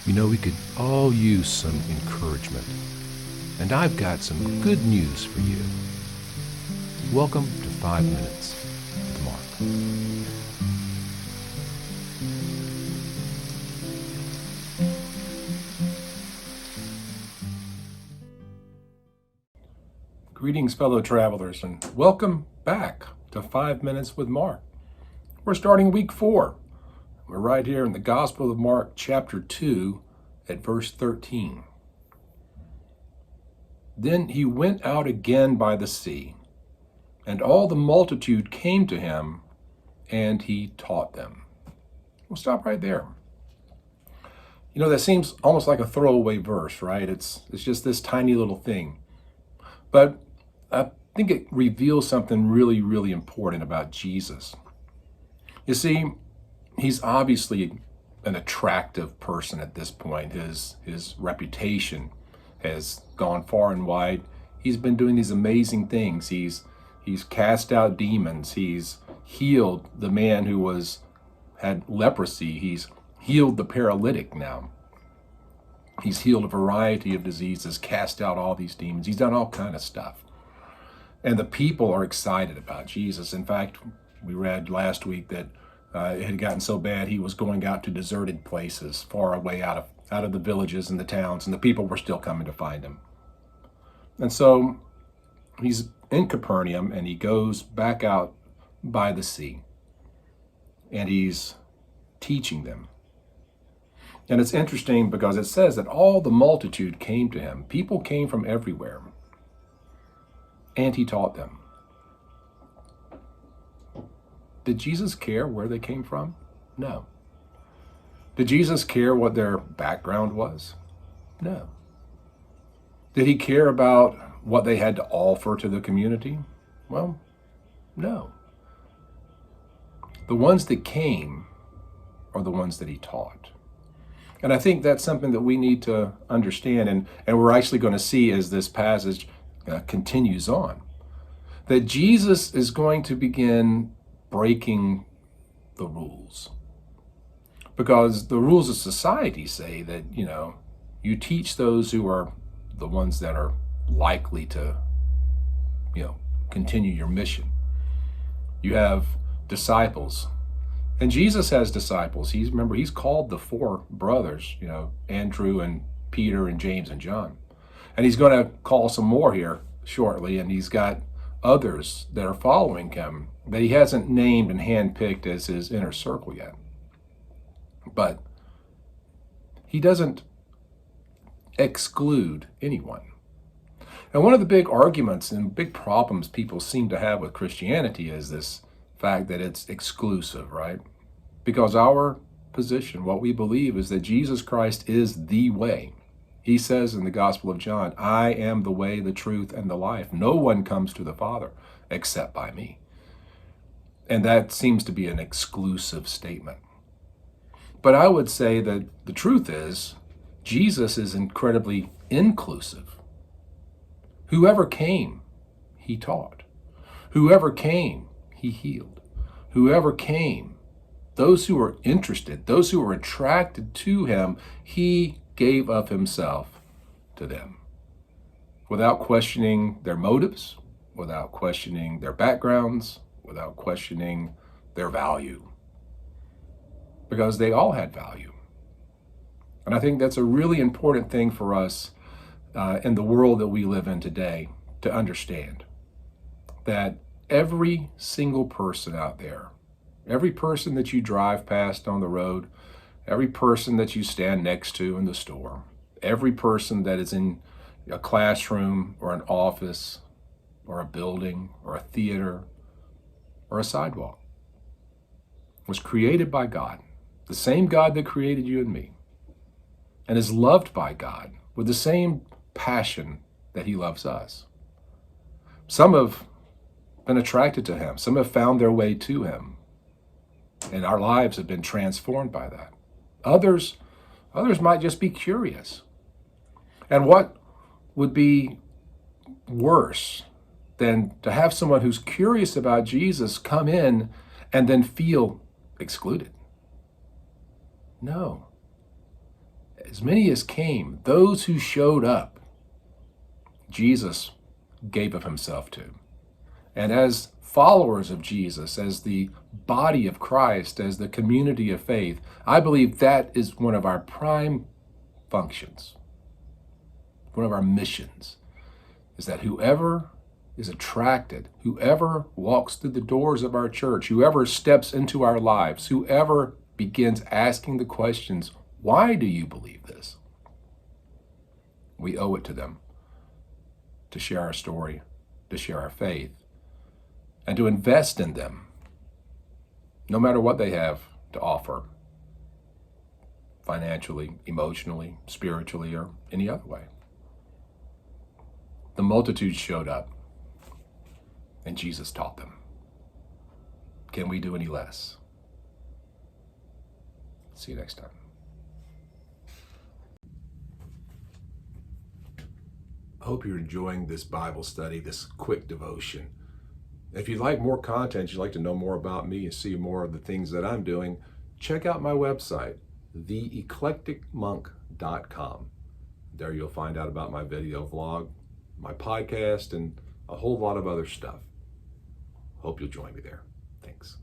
You know, we could all use some encouragement. And I've got some good news for you. Welcome to 5 Minutes with Mark. Greetings, fellow travelers, and welcome back to 5 Minutes with Mark. We're starting week 4. We're right here in the Gospel of Mark, chapter 2, at verse 13. Then he went out again by the sea, and all the multitude came to him, and he taught them. We'll stop right there. You know, that seems almost like a throwaway verse, right? It's just this tiny little thing. But I think it reveals something really, really important about Jesus. You see, he's obviously an attractive person at this point. His reputation has gone far and wide. He's been doing these amazing things. He's cast out demons. He's healed the man who had leprosy. He's healed the paralytic now. He's healed a variety of diseases, cast out all these demons. He's done all kind of stuff. And the people are excited about Jesus. In fact, we read last week that it had gotten so bad he was going out to deserted places, far away out of the villages and the towns, and the people were still coming to find him. And so he's in Capernaum, and he goes back out by the sea, and he's teaching them. And it's interesting because it says that all the multitude came to him. People came from everywhere, and he taught them. Did Jesus care where they came from? No. Did Jesus care what their background was? No. Did he care about what they had to offer to the community? Well, no. The ones that came are the ones that he taught. And I think that's something that we need to understand, and we're actually going to see as this passage continues on, that Jesus is going to begin breaking the rules. Because the rules of society say that, you teach those who are the ones that are likely to, continue your mission. You have disciples. And Jesus has disciples. He's called the 4 brothers, Andrew and Peter and James and John. And he's going to call some more here shortly, and he's got others that are following him that he hasn't named and handpicked as his inner circle yet. But he doesn't exclude anyone. And one of the big arguments and big problems people seem to have with Christianity is this fact that it's exclusive, right? Because our position, what we believe, is that Jesus Christ is the way. He says in the Gospel of John, I am the way, the truth, and the life. No one comes to the Father except by me. And that seems to be an exclusive statement. But I would say that the truth is, Jesus is incredibly inclusive. Whoever came, he taught. Whoever came, he healed. Whoever came, those who were interested, those who were attracted to him, he gave of himself to them, without questioning their motives, without questioning their backgrounds, without questioning their value, because they all had value. And I think that's a really important thing for us in the world that we live in today to understand, that every single person out there, every person that you drive past on the road, every person that you stand next to in the store, every person that is in a classroom or an office or a building or a theater or a sidewalk was created by God, the same God that created you and me, and is loved by God with the same passion that he loves us. Some have been attracted to him. Some have found their way to him, and our lives have been transformed by that. Others might just be curious. And what would be worse than to have someone who's curious about Jesus come in and then feel excluded? No. as many as came, those who showed up, Jesus gave of himself to. And as followers of Jesus, as the body of Christ, as the community of faith, I believe that is one of our prime functions, one of our missions, is that whoever is attracted, whoever walks through the doors of our church, whoever steps into our lives, whoever begins asking the questions, why do you believe this? We owe it to them to share our story, to share our faith, and to invest in them, no matter what they have to offer, financially, emotionally, spiritually, or any other way. The multitudes showed up, and Jesus taught them. Can we do any less? See you next time. I hope you're enjoying this Bible study, this quick devotion. If you'd like more content, you'd like to know more about me and see more of the things that I'm doing, check out my website, theeclecticmonk.com. There you'll find out about my video vlog, my podcast, and a whole lot of other stuff. Hope you'll join me there. Thanks.